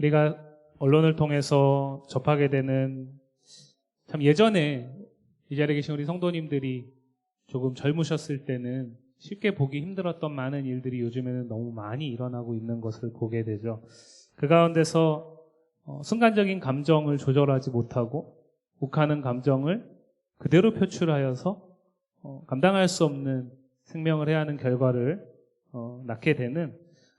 우리가 언론을 통해서 접하게 되는, 참 예전에 이 자리에 계신 우리 성도님들이 조금 젊으셨을 때는 쉽게 보기 힘들었던 많은 일들이 요즘에는 너무 많이 일어나고 있는 것을 보게 되죠. 그 가운데서 순간적인 감정을 조절하지 못하고 욱하는 감정을 그대로 표출하여서 감당할 수 없는 생명을 해야 하는 결과를 낳게 되는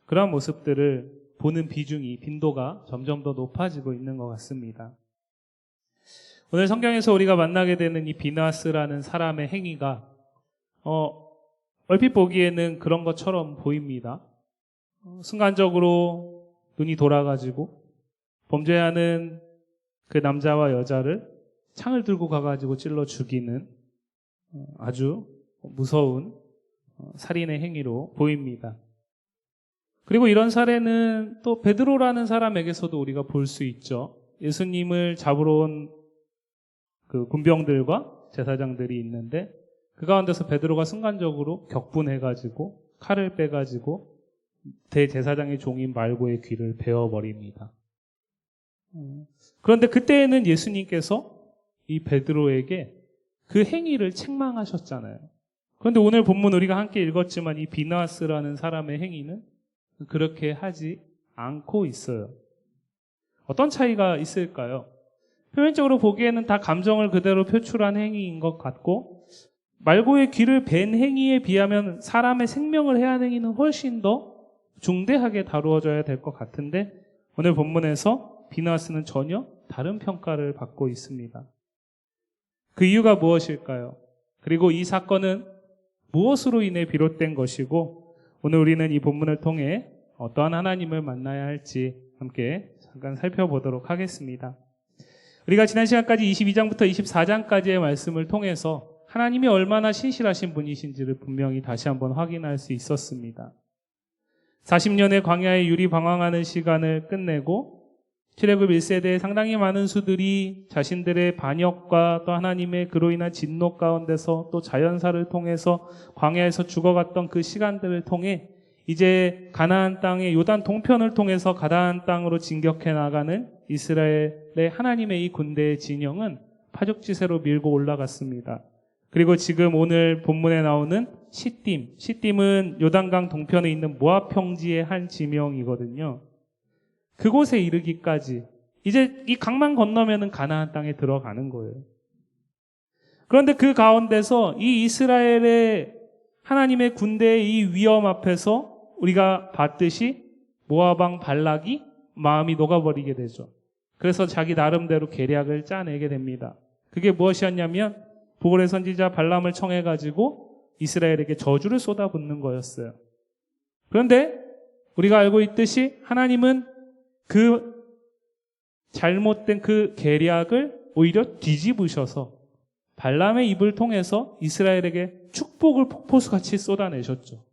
그러한 모습들을 보는 빈도가 점점 더 높아지고 있는 것 같습니다. 오늘 성경에서 우리가 만나게 되는 이 비나스라는 사람의 행위가 얼핏 보기에는 그런 것처럼 보입니다. 순간적으로 눈이 돌아가지고 범죄하는 그 남자와 여자를 창을 들고 가가지고 찔러 죽이는 아주 무서운 살인의 행위로 보입니다. 그리고 이런 사례는 또 베드로라는 사람에게서도 우리가 볼 수 있죠. 예수님을 잡으러 온 그 군병들과 제사장들이 있는데 그 가운데서 베드로가 순간적으로 격분해가지고 칼을 빼가지고 대제사장의 종인 말고의 귀를 베어버립니다. 그런데 그때에는 예수님께서 이 베드로에게 그 행위를 책망하셨잖아요. 그런데 오늘 본문 우리가 함께 읽었지만 이 비나스라는 사람의 행위는 그렇게 하지 않고 있어요. 어떤 차이가 있을까요? 표면적으로 보기에는 다 감정을 그대로 표출한 행위인 것 같고 말고의 귀를 벤 행위에 비하면 사람의 생명을 해한 행위는 훨씬 더 중대하게 다루어져야 될 것 같은데 오늘 본문에서 비나스는 전혀 다른 평가를 받고 있습니다. 그 이유가 무엇일까요? 그리고 이 사건은 무엇으로 인해 비롯된 것이고 오늘 우리는 이 본문을 통해 어떠한 하나님을 만나야 할지 함께 잠깐 살펴보도록 하겠습니다. 우리가 지난 시간까지 22장부터 24장까지의 말씀을 통해서 하나님이 얼마나 신실하신 분이신지를 분명히 다시 한번 확인할 수 있었습니다. 40년의 광야의 유리방황하는 시간을 끝내고 출애굽 1세대에 상당히 많은 수들이 자신들의 반역과 또 하나님의 그로 인한 진노 가운데서 또 자연사를 통해서 광야에서 죽어갔던 그 시간들을 통해 이제 가나안 땅의 요단 동편을 통해서 가나안 땅으로 진격해 나가는 이스라엘의 하나님의 이 군대의 진영은 파죽지세로 밀고 올라갔습니다. 그리고 지금 오늘 본문에 나오는 시딤은 요단강 동편에 있는 모압 평지의 한 지명이거든요. 그곳에 이르기까지 이제 이 강만 건너면은 가나안 땅에 들어가는 거예요. 그런데 그 가운데서 이 이스라엘의 하나님의 군대의 이 위험 앞에서 우리가 봤듯이 모압 왕 발락이 마음이 녹아버리게 되죠. 그래서 자기 나름대로 계략을 짜내게 됩니다. 그게 무엇이었냐면 보골의 선지자 발람을 청해가지고 이스라엘에게 저주를 쏟아붓는 거였어요. 그런데 우리가 알고 있듯이 하나님은 그 잘못된 그 계략을 오히려 뒤집으셔서 발람의 입을 통해서 이스라엘에게 축복을 폭포수같이 쏟아내셨죠.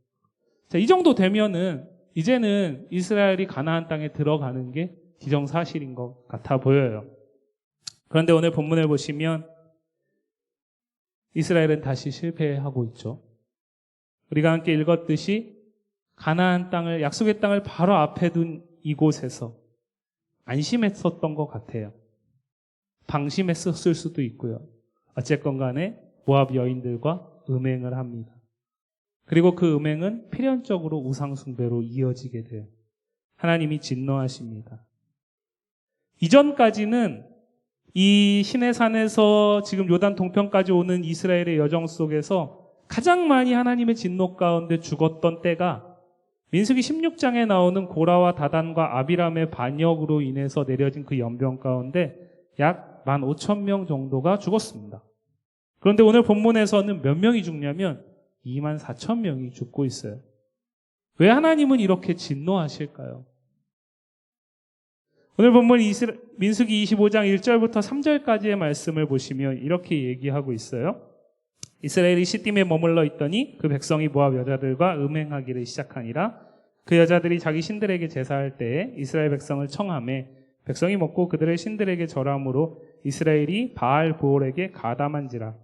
자, 이 정도 되면은 이제는 이스라엘이 가나안 땅에 들어가는 게 기정사실인 것 같아 보여요. 그런데 오늘 본문을 보시면 이스라엘은 다시 실패하고 있죠. 우리가 함께 읽었듯이 가나안 땅을, 약속의 땅을 바로 앞에 둔 이곳에서 안심했었던 것 같아요. 방심했었을 수도 있고요. 어쨌건 간에 모압 여인들과 음행을 합니다. 그리고 그 음행은 필연적으로 우상숭배로 이어지게 돼요. 하나님이 진노하십니다. 이전까지는 이 시내산에서 지금 요단 동편까지 오는 이스라엘의 여정 속에서 가장 많이 하나님의 진노 가운데 죽었던 때가 민수기 16장에 나오는 고라와 다단과 아비람의 반역으로 인해서 내려진 그 연병 가운데 약 15,000명 정도가 죽었습니다. 그런데 오늘 본문에서는 몇 명이 죽냐면 24,000명이 죽고 있어요. 왜 하나님은 이렇게 진노하실까요? 오늘 본문 민수기 25장 1절부터 3절까지의 말씀을 보시면 이렇게 얘기하고 있어요. 이스라엘이 시딤에 머물러 있더니 그 백성이 모압 여자들과 음행하기를 시작하니라. 그 여자들이 자기 신들에게 제사할 때에 이스라엘 백성을 청하매 백성이 먹고 그들의 신들에게 절함으로 이스라엘이 바알 보올에게 가담한지라.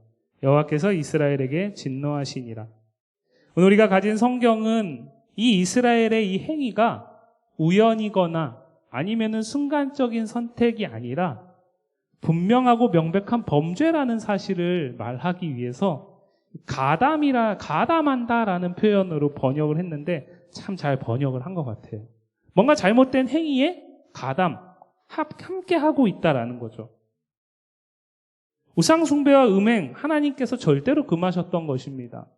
여호와께서 이스라엘에게 진노하시니라. 오늘 우리가 가진 성경은 이 이스라엘의 이 행위가 우연이거나 아니면은 순간적인 선택이 아니라 분명하고 명백한 범죄라는 사실을 말하기 위해서 가담한다라는 표현으로 번역을 했는데 참 잘 번역을 한 것 같아요. 뭔가 잘못된 행위에 함께 하고 있다라는 거죠. 우상숭배와 음행, 하나님께서 절대로 금하셨던 것입니다.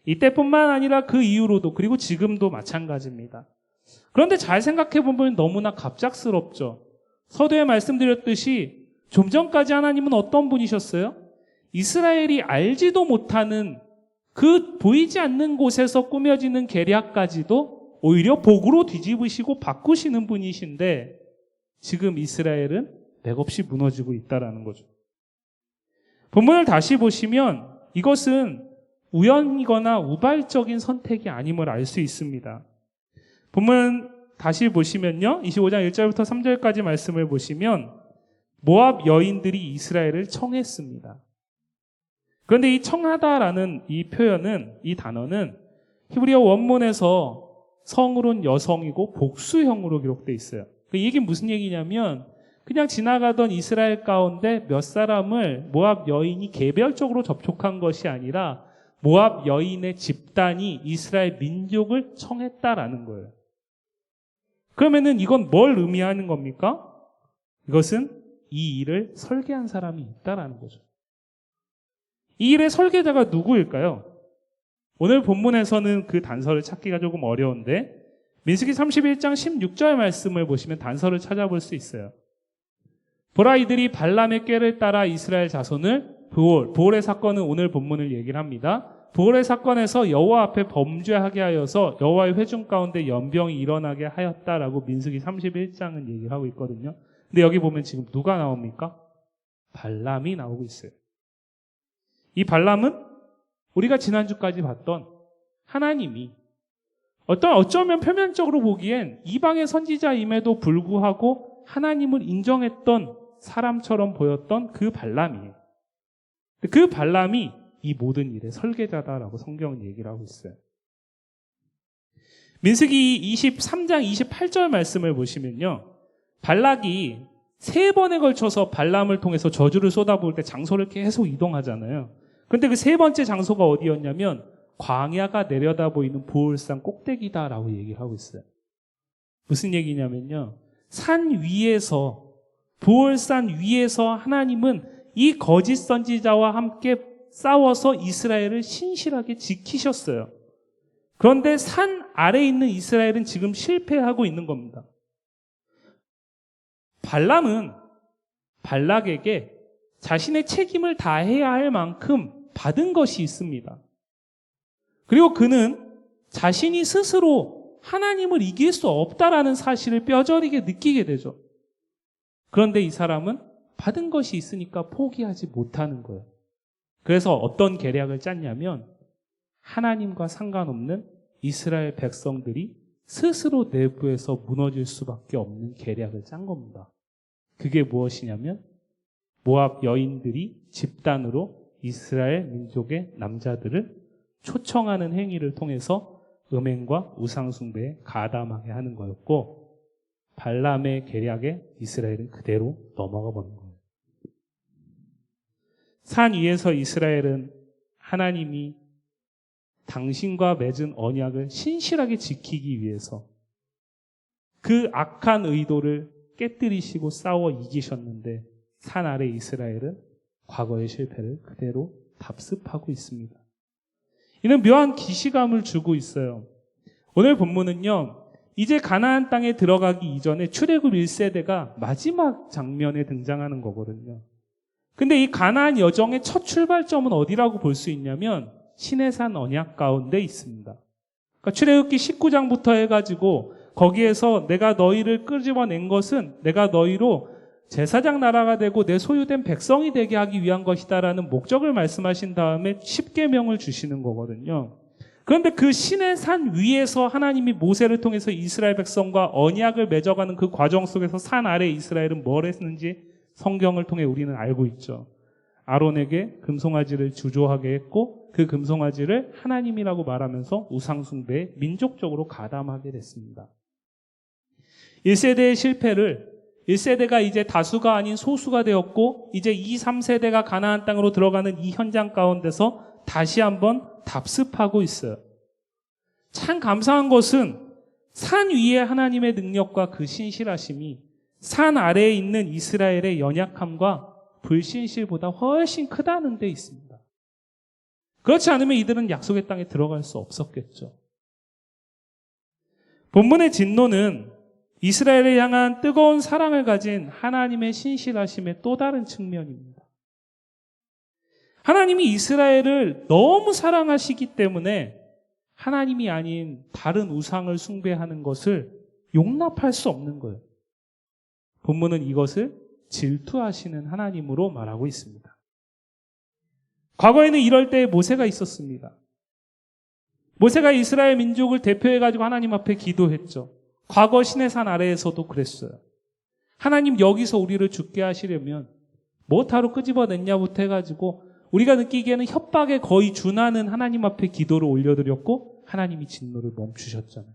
이때뿐만 아니라 그 이후로도, 그리고 지금도 마찬가지입니다. 그런데 잘 생각해 보면 너무나 갑작스럽죠. 서두에 말씀드렸듯이 좀 전까지 하나님은 어떤 분이셨어요? 이스라엘이 알지도 못하는 그 보이지 않는 곳에서 꾸며지는 계략까지도 오히려 복으로 뒤집으시고 바꾸시는 분이신데 지금 이스라엘은 맥없이 무너지고 있다는 거죠. 본문을 다시 보시면 이것은 우연이거나 우발적인 선택이 아님을 알 수 있습니다. 본문 다시 보시면요. 25장 1절부터 3절까지 말씀을 보시면 모압 여인들이 이스라엘을 청했습니다. 그런데 이 청하다라는 이 표현은, 이 단어는 히브리어 원문에서 성으로는 여성이고 복수형으로 기록되어 있어요. 이 얘기는 무슨 얘기냐면 그냥 지나가던 이스라엘 가운데 몇 사람을 모압 여인이 개별적으로 접촉한 것이 아니라 모압 여인의 집단이 이스라엘 민족을 청했다라는 거예요. 그러면은 이건 뭘 의미하는 겁니까? 이것은 이 일을 설계한 사람이 있다라는 거죠. 이 일의 설계자가 누구일까요? 오늘 본문에서는 그 단서를 찾기가 조금 어려운데 민수기 31장 16절 말씀을 보시면 단서를 찾아볼 수 있어요. 보라, 이들이 발람의 꾀를 따라 이스라엘 자손을 부올의 사건은 오늘 본문을 얘기를 합니다. 부올의 사건에서 여호와 앞에 범죄하게 하여서 여호와의 회중 가운데 연병이 일어나게 하였다라고 민수기 31장은 얘기를 하고 있거든요. 근데 여기 보면 지금 누가 나옵니까? 발람이 나오고 있어요. 이 발람은 우리가 지난주까지 봤던 하나님이 어쩌면 표면적으로 보기엔 이방의 선지자임에도 불구하고 하나님을 인정했던 사람처럼 보였던 그 발람이에요. 그 발람이 이 모든 일의 설계자다라고 성경은 얘기를 하고 있어요. 민수기 23장 28절 말씀을 보시면요. 발락이 3번에 걸쳐서 발람을 통해서 저주를 쏟아부을 때 장소를 계속 이동하잖아요. 그런데 그 3번째 장소가 어디였냐면 광야가 내려다 보이는 부올산 꼭대기다라고 얘기를 하고 있어요. 무슨 얘기냐면요. 산 위에서, 부올산 위에서 하나님은 이 거짓 선지자와 함께 싸워서 이스라엘을 신실하게 지키셨어요. 그런데 산 아래에 있는 이스라엘은 지금 실패하고 있는 겁니다. 발람은 발락에게 자신의 책임을 다해야 할 만큼 받은 것이 있습니다. 그리고 그는 자신이 스스로 하나님을 이길 수 없다라는 사실을 뼈저리게 느끼게 되죠. 그런데 이 사람은 받은 것이 있으니까 포기하지 못하는 거예요. 그래서 어떤 계략을 짰냐면 하나님과 상관없는 이스라엘 백성들이 스스로 내부에서 무너질 수밖에 없는 계략을 짠 겁니다. 그게 무엇이냐면 모압 여인들이 집단으로 이스라엘 민족의 남자들을 초청하는 행위를 통해서 음행과 우상숭배에 가담하게 하는 거였고 발람의 계략에 이스라엘은 그대로 넘어가 버린 거예요. 산 위에서 이스라엘은 하나님이 당신과 맺은 언약을 신실하게 지키기 위해서 그 악한 의도를 깨뜨리시고 싸워 이기셨는데 산 아래 이스라엘은 과거의 실패를 그대로 답습하고 있습니다. 이는 묘한 기시감을 주고 있어요. 오늘 본문은요. 이제 가나안 땅에 들어가기 이전에 출애굽 1세대가 마지막 장면에 등장하는 거거든요. 근데 이 가나안 여정의 첫 출발점은 어디라고 볼 수 있냐면 시내산 언약 가운데 있습니다. 그러니까 출애굽기 19장부터 해가지고 거기에서 내가 너희를 끄집어낸 것은 내가 너희로 제사장 나라가 되고 내 소유된 백성이 되게 하기 위한 것이다라는 목적을 말씀하신 다음에 10계명을 주시는 거거든요. 그런데 그 시내산 위에서 하나님이 모세를 통해서 이스라엘 백성과 언약을 맺어가는 그 과정 속에서 산 아래 이스라엘은 뭘 했는지 성경을 통해 우리는 알고 있죠. 아론에게 금송아지를 주조하게 했고 그 금송아지를 하나님이라고 말하면서 우상숭배에 민족적으로 가담하게 됐습니다. 1세대의 실패를 1세대가 이제 다수가 아닌 소수가 되었고 이제 2, 3세대가 가나안 땅으로 들어가는 이 현장 가운데서 다시 한번 답습하고 있어요. 참 감사한 것은 산 위에 하나님의 능력과 그 신실하심이 산 아래에 있는 이스라엘의 연약함과 불신실보다 훨씬 크다는 데 있습니다. 그렇지 않으면 이들은 약속의 땅에 들어갈 수 없었겠죠. 본문의 진노는 이스라엘을 향한 뜨거운 사랑을 가진 하나님의 신실하심의 또 다른 측면입니다. 하나님이 이스라엘을 너무 사랑하시기 때문에 하나님이 아닌 다른 우상을 숭배하는 것을 용납할 수 없는 거예요. 본문은 이것을 질투하시는 하나님으로 말하고 있습니다. 과거에는 이럴 때 모세가 있었습니다. 모세가 이스라엘 민족을 대표해가지고 하나님 앞에 기도했죠. 과거 시내산 아래에서도 그랬어요. 하나님 여기서 우리를 죽게 하시려면 뭐하러 끄집어냈냐부터 해가지고 우리가 느끼기에는 협박에 거의 준하는 하나님 앞에 기도를 올려드렸고 하나님이 진노를 멈추셨잖아요.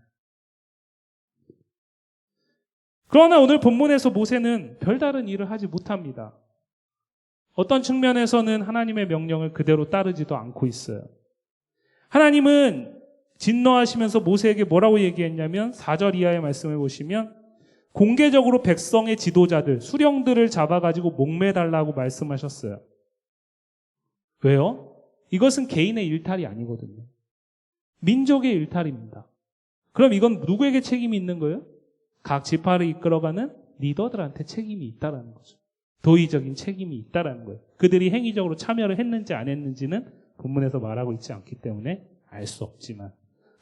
그러나 오늘 본문에서 모세는 별다른 일을 하지 못합니다. 어떤 측면에서는 하나님의 명령을 그대로 따르지도 않고 있어요. 하나님은 진노하시면서 모세에게 뭐라고 얘기했냐면 4절 이하의 말씀을 보시면 공개적으로 백성의 지도자들, 수령들을 잡아가지고 목매달라고 말씀하셨어요. 왜요? 이것은 개인의 일탈이 아니거든요. 민족의 일탈입니다. 그럼 이건 누구에게 책임이 있는 거예요? 각 지파를 이끌어가는 리더들한테 책임이 있다라는 거죠. 도의적인 책임이 있다라는 거예요. 그들이 행위적으로 참여를 했는지 안 했는지는 본문에서 말하고 있지 않기 때문에 알 수 없지만,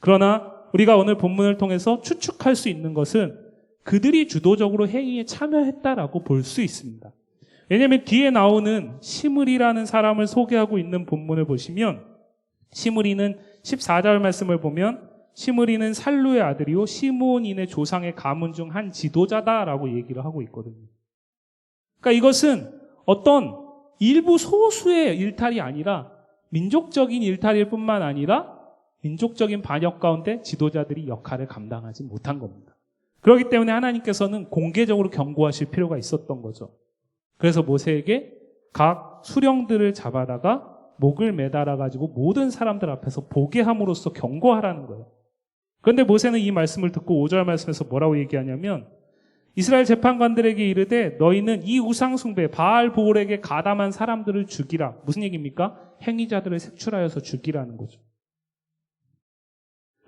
그러나 우리가 오늘 본문을 통해서 추측할 수 있는 것은 그들이 주도적으로 행위에 참여했다라고 볼 수 있습니다. 왜냐하면 뒤에 나오는 시므리라는 사람을 소개하고 있는 본문을 보시면 시므리는 14절 말씀을 보면 시므리는 살루의 아들이요 시므온인의 조상의 가문 중 한 지도자다라고 얘기를 하고 있거든요. 그러니까 이것은 어떤 일부 소수의 일탈이 아니라 민족적인 일탈일 뿐만 아니라 민족적인 반역 가운데 지도자들이 역할을 감당하지 못한 겁니다. 그렇기 때문에 하나님께서는 공개적으로 경고하실 필요가 있었던 거죠. 그래서 모세에게 각 수령들을 잡아다가 목을 매달아가지고 모든 사람들 앞에서 보게 함으로써 경고하라는 거예요. 그런데 모세는 이 말씀을 듣고 5절 말씀에서 뭐라고 얘기하냐면 이스라엘 재판관들에게 이르되 너희는 이 우상숭배 바알 보올에게 가담한 사람들을 죽이라. 무슨 얘기입니까? 행위자들을 색출하여서 죽이라는 거죠.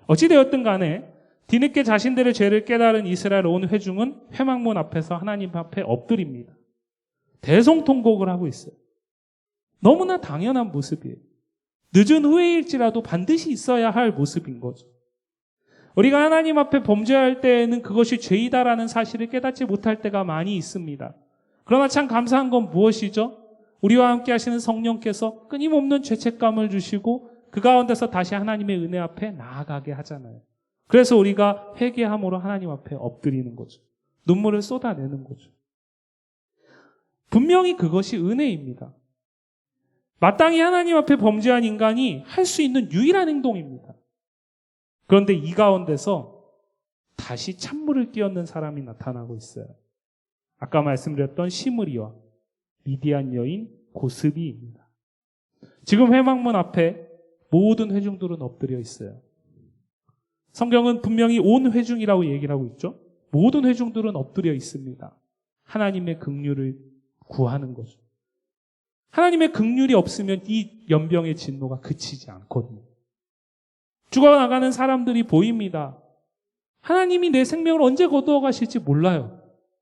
어찌되었든 간에 뒤늦게 자신들의 죄를 깨달은 이스라엘 온 회중은 회막문 앞에서 하나님 앞에 엎드립니다. 대성통곡을 하고 있어요. 너무나 당연한 모습이에요. 늦은 후회일지라도 반드시 있어야 할 모습인 거죠. 우리가 하나님 앞에 범죄할 때에는 그것이 죄이다라는 사실을 깨닫지 못할 때가 많이 있습니다. 그러나 참 감사한 건 무엇이죠? 우리와 함께 하시는 성령께서 끊임없는 죄책감을 주시고 그 가운데서 다시 하나님의 은혜 앞에 나아가게 하잖아요. 그래서 우리가 회개함으로 하나님 앞에 엎드리는 거죠. 눈물을 쏟아내는 거죠. 분명히 그것이 은혜입니다. 마땅히 하나님 앞에 범죄한 인간이 할 수 있는 유일한 행동입니다. 그런데 이 가운데서 다시 찬물을 끼얹는 사람이 나타나고 있어요. 아까 말씀드렸던 시므리와 미디안 여인 고스비입니다. 지금 회막문 앞에 모든 회중들은 엎드려 있어요. 성경은 분명히 온 회중이라고 얘기를 하고 있죠. 모든 회중들은 엎드려 있습니다. 하나님의 긍휼을 구하는 거죠. 하나님의 긍휼이 없으면 이 연병의 진노가 그치지 않거든요. 죽어나가는 사람들이 보입니다. 하나님이 내 생명을 언제 거두어 가실지 몰라요.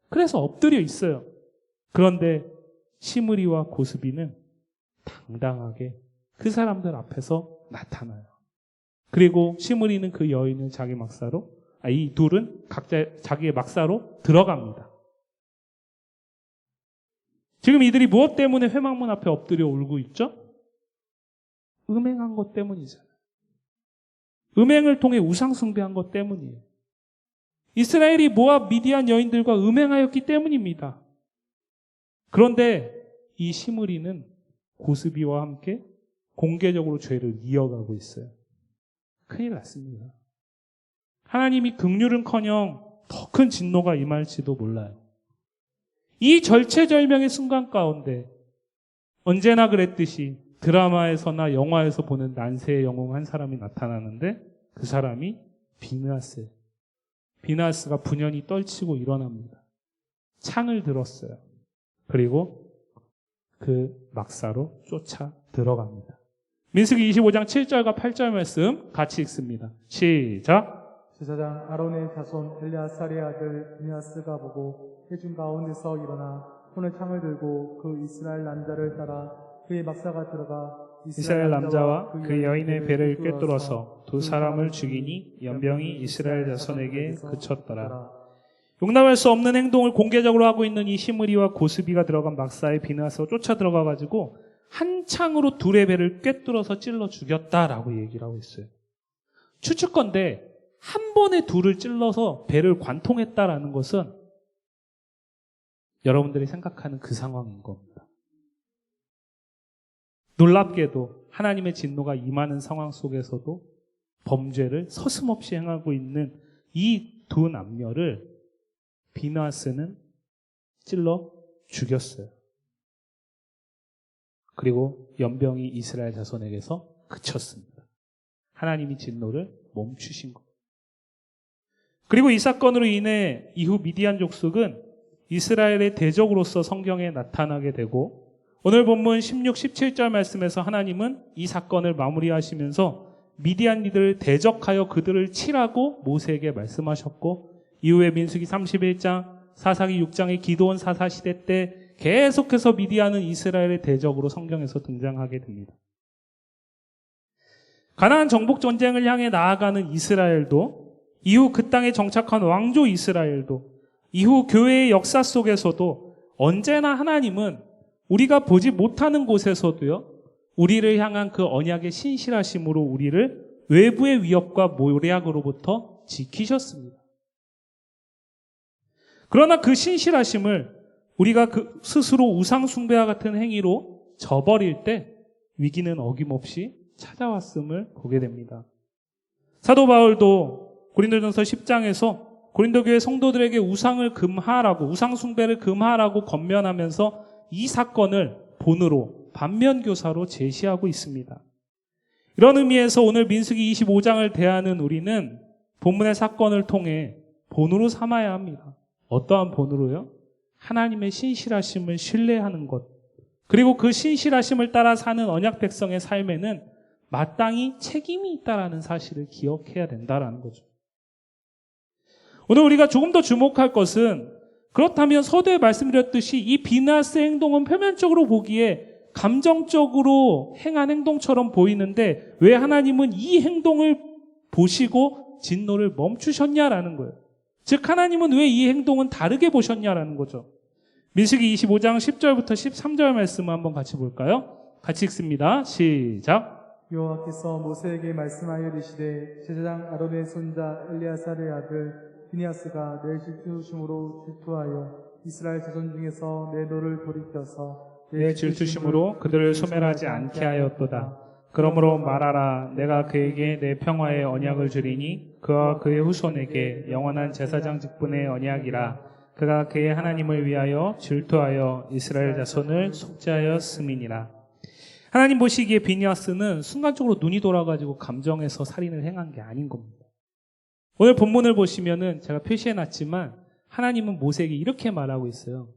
그래서 엎드려 있어요. 그런데 시므리와 고스비는 당당하게 그 사람들 앞에서 나타나요. 그리고 시므리는 그 여인을 자기 막사로, 이 둘은 각자 자기의 막사로 들어갑니다. 지금 이들이 무엇 때문에 회막문 앞에 엎드려 울고 있죠? 음행한 것 때문이잖아요. 음행을 통해 우상숭배한 것 때문이에요. 이스라엘이 모압 미디안 여인들과 음행하였기 때문입니다. 그런데 이 시므리는 고스비와 함께 공개적으로 죄를 이어가고 있어요. 큰일 났습니다. 하나님이 긍휼은커녕 더 큰 진노가 임할지도 몰라요. 이 절체절명의 순간 가운데 언제나 그랬듯이 드라마에서나 영화에서 보는 난세의 영웅 한 사람이 나타나는데 그 사람이 비느하스예요. 비느하스가 분연히 떨치고 일어납니다. 창을 들었어요. 그리고 그 막사로 쫓아 들어갑니다. 민수기 25장 7절과 8절 말씀 같이 읽습니다. 시작. 제사장 아론의 자손 엘리아살의 아들 비느하스가 보고 회중 가운데서 일어나 손에 창을 들고 그 이스라엘 남자를 따라 그의 막사가 들어가 이스라엘 남자와 그 여인의 배를 꿰뚫어서 두 사람을 죽이니 연병이 이스라엘 자손에게 그쳤더라. 용납할 수 없는 행동을 공개적으로 하고 있는 이 시므리와 고스비가 들어간 막사의 비느하스가 쫓아 들어가가지고 한 창으로 둘의 배를 꿰뚫어서 찔러 죽였다라고 얘기를 하고 있어요. 추측건데 한 번에 둘을 찔러서 배를 관통했다라는 것은 여러분들이 생각하는 그 상황인 겁니다. 놀랍게도 하나님의 진노가 임하는 상황 속에서도 범죄를 서슴없이 행하고 있는 이 두 남녀를 비느하스는 찔러 죽였어요. 그리고 연병이 이스라엘 자손에게서 그쳤습니다. 하나님이 진노를 멈추신 것. 그리고 이 사건으로 인해 이후 미디안 족속은 이스라엘의 대적으로서 성경에 나타나게 되고 오늘 본문 16, 17절 말씀에서 하나님은 이 사건을 마무리하시면서 미디안이들을 대적하여 그들을 치라고 모세에게 말씀하셨고 이후에 민수기 31장, 사사기 6장의 기드온 사사시대 때 계속해서 미디안은 이스라엘의 대적으로 성경에서 등장하게 됩니다. 가나안 정복 전쟁을 향해 나아가는 이스라엘도 이후 그 땅에 정착한 왕조 이스라엘도 이후 교회의 역사 속에서도 언제나 하나님은 우리가 보지 못하는 곳에서도요, 우리를 향한 그 언약의 신실하심으로 우리를 외부의 위협과 모략으로부터 지키셨습니다. 그러나 그 신실하심을 우리가 그 스스로 우상숭배와 같은 행위로 저버릴 때 위기는 어김없이 찾아왔음을 보게 됩니다. 사도 바울도 고린도전서 10장에서 고린도 교회 성도들에게 우상을 금하라고, 우상숭배를 금하라고 권면하면서 이 사건을 본으로, 반면교사로 제시하고 있습니다. 이런 의미에서 오늘 민수기 25장을 대하는 우리는 본문의 사건을 통해 본으로 삼아야 합니다. 어떠한 본으로요? 하나님의 신실하심을 신뢰하는 것, 그리고 그 신실하심을 따라 사는 언약 백성의 삶에는 마땅히 책임이 있다라는 사실을 기억해야 된다라는 거죠. 오늘 우리가 조금 더 주목할 것은, 그렇다면 서두에 말씀드렸듯이 이 비느하스의 행동은 표면적으로 보기에 감정적으로 행한 행동처럼 보이는데 왜 하나님은 이 행동을 보시고 진노를 멈추셨냐라는 거예요. 즉 하나님은 왜 이 행동은 다르게 보셨냐라는 거죠. 민수기 25장 10절부터 13절 말씀을 한번 같이 볼까요? 같이 읽습니다. 시작. 여호와께서 모세에게 말씀하여 이르시되 제사장 아론의 손자 엘리아살의 아들 비느하스가 내 질투심으로 질투하여 이스라엘 자손 중에서 내 노를 돌이켜서 내 질투심으로 그들을 소멸하지 않게 하였도다. 그러므로 말하라. 내가 그에게 내 평화의 언약을 주리니 그와 그의 후손에게 영원한 제사장 직분의 언약이라. 그가 그의 하나님을 위하여 질투하여 이스라엘 자손을 속죄하였음이니라. 하나님 보시기에 비느하스는 순간적으로 눈이 돌아가지고 감정에서 살인을 행한 게 아닌 겁니다. 오늘 본문을 보시면은 제가 표시해놨지만 하나님은 모세에게 이렇게 말하고 있어요.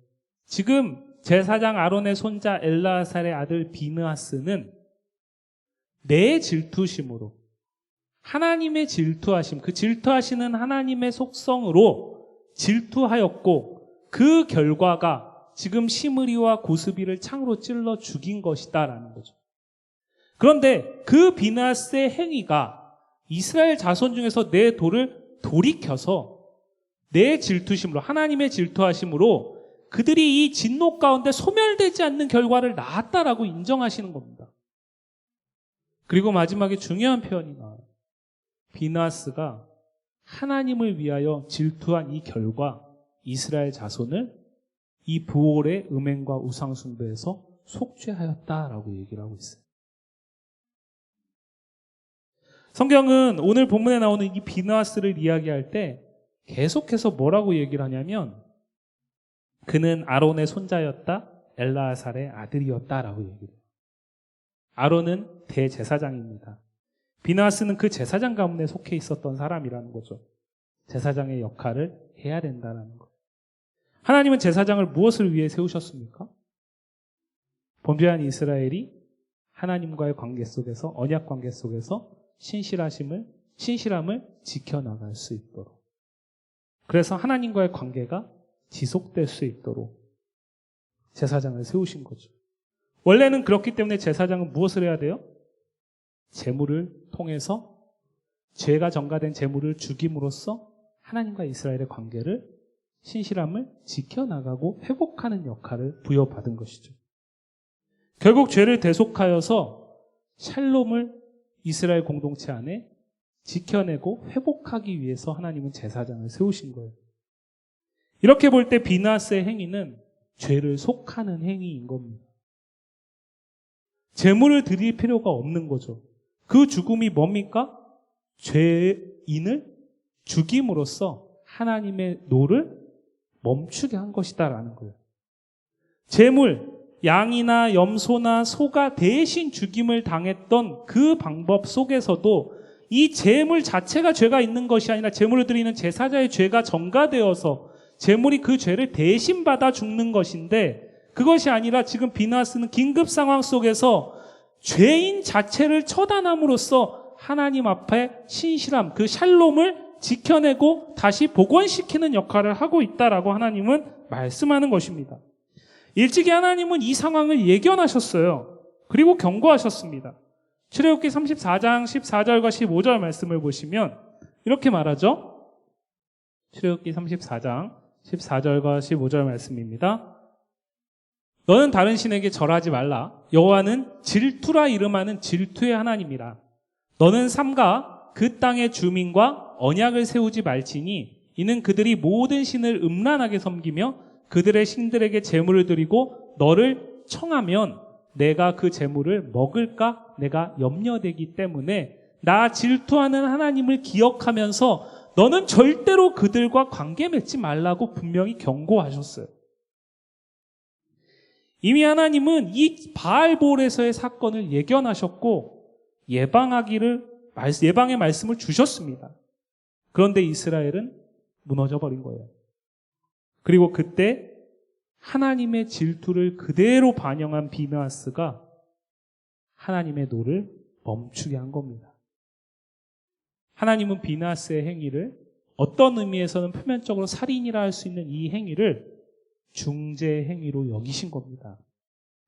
지금 제사장 아론의 손자 엘라살의 아들 비느하스는 내 질투심으로, 하나님의 질투하심, 그 질투하시는 하나님의 속성으로 질투하였고 그 결과가 지금 시므리와 고스비를 창으로 찔러 죽인 것이다라는 거죠. 그런데 그 비느하스의 행위가 이스라엘 자손 중에서 내 돌을 돌이켜서 내 질투심으로, 하나님의 질투하심으로 그들이 이 진노 가운데 소멸되지 않는 결과를 낳았다라고 인정하시는 겁니다. 그리고 마지막에 중요한 표현이 나와요. 비느하스가 하나님을 위하여 질투한 이 결과 이스라엘 자손을 이 부올의 음행과 우상숭배에서 속죄하였다라고 얘기를 하고 있어요. 성경은 오늘 본문에 나오는 이 비느하스를 이야기할 때 계속해서 뭐라고 얘기를 하냐면 그는 아론의 손자였다. 엘라아살의 아들이었다라고 얘기를 해요. 아론은 대제사장입니다. 비느하스는 그 제사장 가문에 속해 있었던 사람이라는 거죠. 제사장의 역할을 해야 된다는 거예요. 하나님은 제사장을 무엇을 위해 세우셨습니까? 범죄한 이스라엘이 하나님과의 관계 속에서, 언약 관계 속에서 신실함을 지켜나갈 수 있도록. 그래서 하나님과의 관계가 지속될 수 있도록 제사장을 세우신 거죠. 원래는 그렇기 때문에 제사장은 무엇을 해야 돼요? 제물을 통해서 죄가 전가된 제물을 죽임으로써 하나님과 이스라엘의 관계를 신실함을 지켜나가고 회복하는 역할을 부여받은 것이죠. 결국 죄를 대속하여서 샬롬을 이스라엘 공동체 안에 지켜내고 회복하기 위해서 하나님은 제사장을 세우신 거예요. 이렇게 볼 때 비느하스의 행위는 죄를 속하는 행위인 겁니다. 제물을 드릴 필요가 없는 거죠. 그 죽음이 뭡니까? 죄인을 죽임으로써 하나님의 노를 멈추게 한 것이다라는 거예요. 제물, 양이나 염소나 소가 대신 죽임을 당했던 그 방법 속에서도 이 제물 자체가 죄가 있는 것이 아니라 제물을 드리는 제사자의 죄가 전가되어서 제물이 그 죄를 대신 받아 죽는 것인데, 그것이 아니라 지금 비느하스는 긴급 상황 속에서 죄인 자체를 처단함으로써 하나님 앞에 신실함, 그 샬롬을 지켜내고 다시 복원시키는 역할을 하고 있다라고 하나님은 말씀하는 것입니다. 일찍이 하나님은 이 상황을 예견하셨어요. 그리고 경고하셨습니다. 출애굽기 34장 14절과 15절 말씀을 보시면 이렇게 말하죠. 출애굽기 34장 14절과 15절 말씀입니다. 너는 다른 신에게 절하지 말라. 여호와는 질투라 이름하는 질투의 하나님이라. 너는 삼가 그 땅의 주민과 언약을 세우지 말지니 이는 그들이 모든 신을 음란하게 섬기며 그들의 신들에게 제물을 드리고 너를 청하면 내가 그 제물을 먹을까 내가 염려되기 때문에 나 질투하는 하나님을 기억하면서 너는 절대로 그들과 관계 맺지 말라고 분명히 경고하셨어요. 이미 하나님은 이 바알볼에서의 사건을 예견하셨고 예방의 말씀을 주셨습니다. 그런데 이스라엘은 무너져 버린 거예요. 그리고 그때 하나님의 질투를 그대로 반영한 비느하스가 하나님의 노를 멈추게 한 겁니다. 하나님은 비느하스의 행위를 어떤 의미에서는 표면적으로 살인이라 할 수 있는 이 행위를 중재 행위로 여기신 겁니다.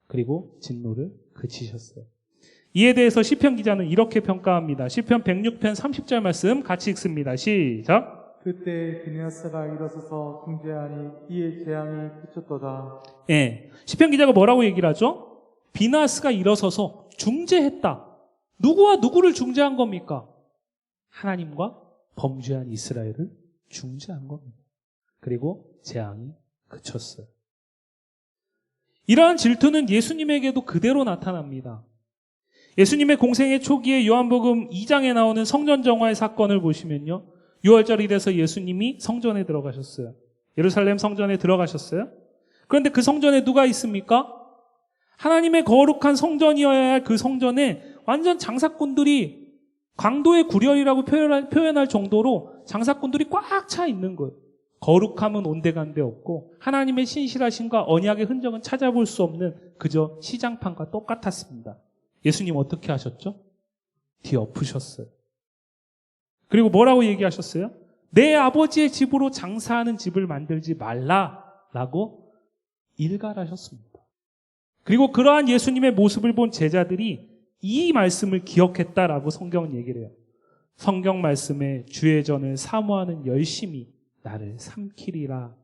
그리고 진노를 그치셨어요. 이에 대해서 시편 기자는 이렇게 평가합니다. 시편 106편 30절 말씀 같이 읽습니다. 시작. 그때 비느하스가 일어서서 중재하니 이에 재앙이 그쳤도다. 예. 시편 기자가 뭐라고 얘기를 하죠? 비느하스가 일어서서 중재했다. 누구와 누구를 중재한 겁니까? 하나님과 범죄한 이스라엘을 중재한 겁니다. 그리고 재앙이 그쳤어요. 이러한 질투는 예수님에게도 그대로 나타납니다. 예수님의 공생의 초기에 요한복음 2장에 나오는 성전 정화의 사건을 보시면요. 6월절이 돼서 예수님이 성전에 들어가셨어요. 예루살렘 성전에 들어가셨어요. 그런데 그 성전에 누가 있습니까? 하나님의 거룩한 성전이어야 할 그 성전에 완전 장사꾼들이 강도의 구렬이라고 표현할 정도로 장사꾼들이 꽉 차 있는 거예요. 거룩함은 온데간데 없고 하나님의 신실하심과 언약의 흔적은 찾아볼 수 없는 그저 시장판과 똑같았습니다. 예수님 어떻게 하셨죠? 뒤엎으셨어요. 그리고 뭐라고 얘기하셨어요? 내 아버지의 집으로 장사하는 집을 만들지 말라라고 일갈하셨습니다. 그리고 그러한 예수님의 모습을 본 제자들이 이 말씀을 기억했다라고 성경은 얘기를 해요. 성경 말씀에 주의 전을 사모하는 열심이 나를 삼키리라.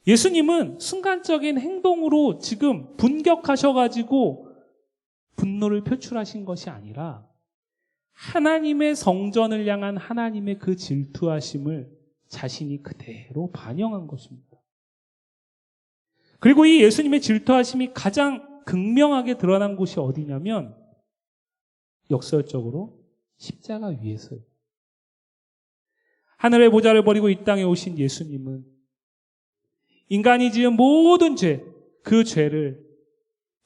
예수님은 순간적인 행동으로 지금 분격하셔가지고 분노를 표출하신 것이 아니라 하나님의 성전을 향한 하나님의 그 질투하심을 자신이 그대로 반영한 것입니다. 그리고 이 예수님의 질투하심이 가장 극명하게 드러난 곳이 어디냐면 역설적으로 십자가 위에서요. 하늘의 보좌를 버리고 이 땅에 오신 예수님은 인간이 지은 모든 죄, 그 죄를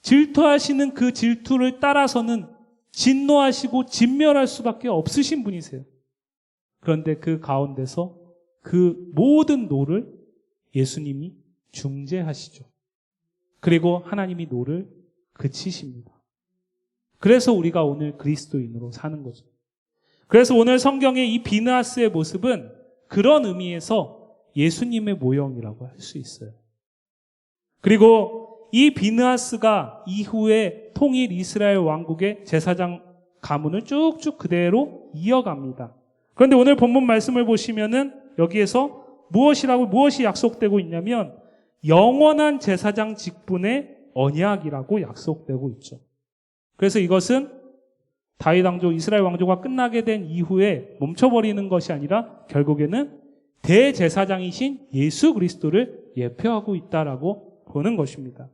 질투하시는 그 질투를 따라서는 진노하시고 진멸할 수밖에 없으신 분이세요. 그런데 그 가운데서 그 모든 노를 예수님이 중재하시죠. 그리고 하나님이 노를 그치십니다. 그래서 우리가 오늘 그리스도인으로 사는 거죠. 그래서 오늘 성경의 이 비느하스의 모습은 그런 의미에서 예수님의 모형이라고 할 수 있어요. 그리고 이 비느하스가 이후에 통일 이스라엘 왕국의 제사장 가문을 쭉쭉 그대로 이어갑니다. 그런데 오늘 본문 말씀을 보시면은 여기에서 무엇이 약속되고 있냐면 영원한 제사장 직분의 언약이라고 약속되고 있죠. 그래서 이것은 다윗 왕조, 이스라엘 왕조가 끝나게 된 이후에 멈춰버리는 것이 아니라 결국에는 대제사장이신 예수 그리스도를 예표하고 있다라고 보는 것입니다.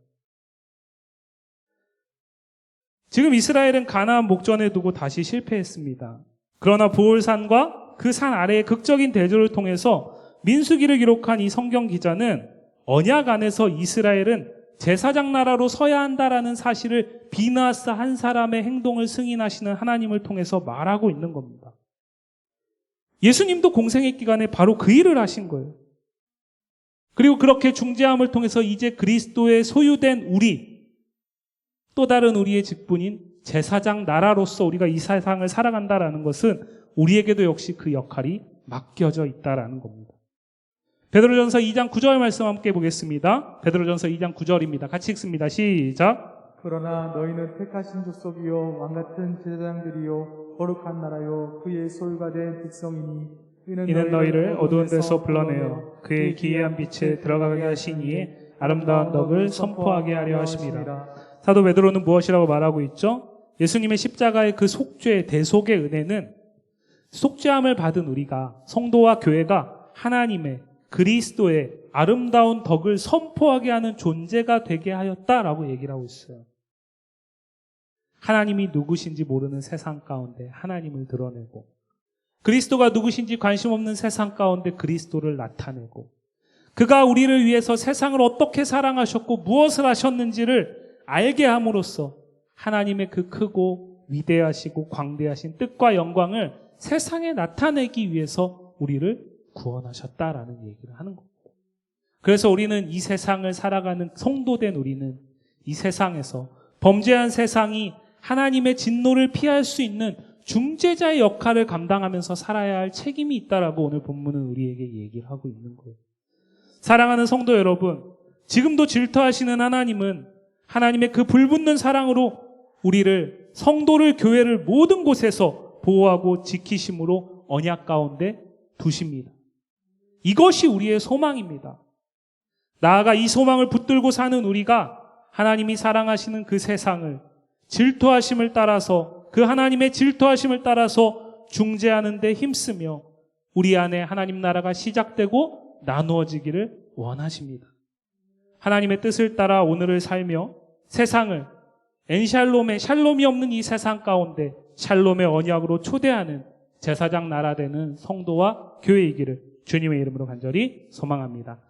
지금 이스라엘은 가나안 목전에 두고 다시 실패했습니다. 그러나 보홀산과 그 산 아래의 극적인 대조를 통해서 민수기를 기록한 이 성경 기자는 언약 안에서 이스라엘은 제사장 나라로 서야 한다라는 사실을 비느하스 한 사람의 행동을 승인하시는 하나님을 통해서 말하고 있는 겁니다. 예수님도 공생의 기간에 바로 그 일을 하신 거예요. 그리고 그렇게 중재함을 통해서 이제 그리스도의 소유된 우리, 또 다른 우리의 직분인 제사장 나라로서 우리가 이 세상을 살아간다라는 것은 우리에게도 역시 그 역할이 맡겨져 있다라는 겁니다. 베드로전서 2장 9절 말씀 함께 보겠습니다. 베드로전서 2장 9절입니다. 같이 읽습니다. 시작. 그러나 너희는 택하신 족속이요 왕같은 제사장들이요 거룩한 나라요 그의 소유가 된 백성이니 이는 너희를 어두운 데서 불러내어 그의 기이한 빛에 들어가게 하신 이의 아름다운 덕을 선포하게 하려 하심이라. 사도 베드로는 무엇이라고 말하고 있죠? 예수님의 십자가의 그 속죄, 대속의 은혜는 속죄함을 받은 우리가, 성도와 교회가 하나님의 그리스도의 아름다운 덕을 선포하게 하는 존재가 되게 하였다라고 얘기를 하고 있어요. 하나님이 누구신지 모르는 세상 가운데 하나님을 드러내고, 그리스도가 누구신지 관심 없는 세상 가운데 그리스도를 나타내고, 그가 우리를 위해서 세상을 어떻게 사랑하셨고 무엇을 하셨는지를 알게 함으로써 하나님의 그 크고 위대하시고 광대하신 뜻과 영광을 세상에 나타내기 위해서 우리를 구원하셨다라는 얘기를 하는 겁니다. 그래서 우리는 이 세상을 살아가는 성도된 우리는 이 세상에서 범죄한 세상이 하나님의 진노를 피할 수 있는 중재자의 역할을 감당하면서 살아야 할 책임이 있다라고 오늘 본문은 우리에게 얘기를 하고 있는 거예요. 사랑하는 성도 여러분, 지금도 질투하시는 하나님은 하나님의 그 불붙는 사랑으로 우리를, 성도를, 교회를 모든 곳에서 보호하고 지키심으로 언약 가운데 두십니다. 이것이 우리의 소망입니다. 나아가 이 소망을 붙들고 사는 우리가 하나님이 사랑하시는 그 세상을 질투하심을 따라서, 그 하나님의 질투하심을 따라서 중재하는 데 힘쓰며 우리 안에 하나님 나라가 시작되고 나누어지기를 원하십니다. 하나님의 뜻을 따라 오늘을 살며 세상을 엔샬롬의 샬롬이 없는 이 세상 가운데 샬롬의 언약으로 초대하는 제사장 나라 되는 성도와 교회이기를 주님의 이름으로 간절히 소망합니다.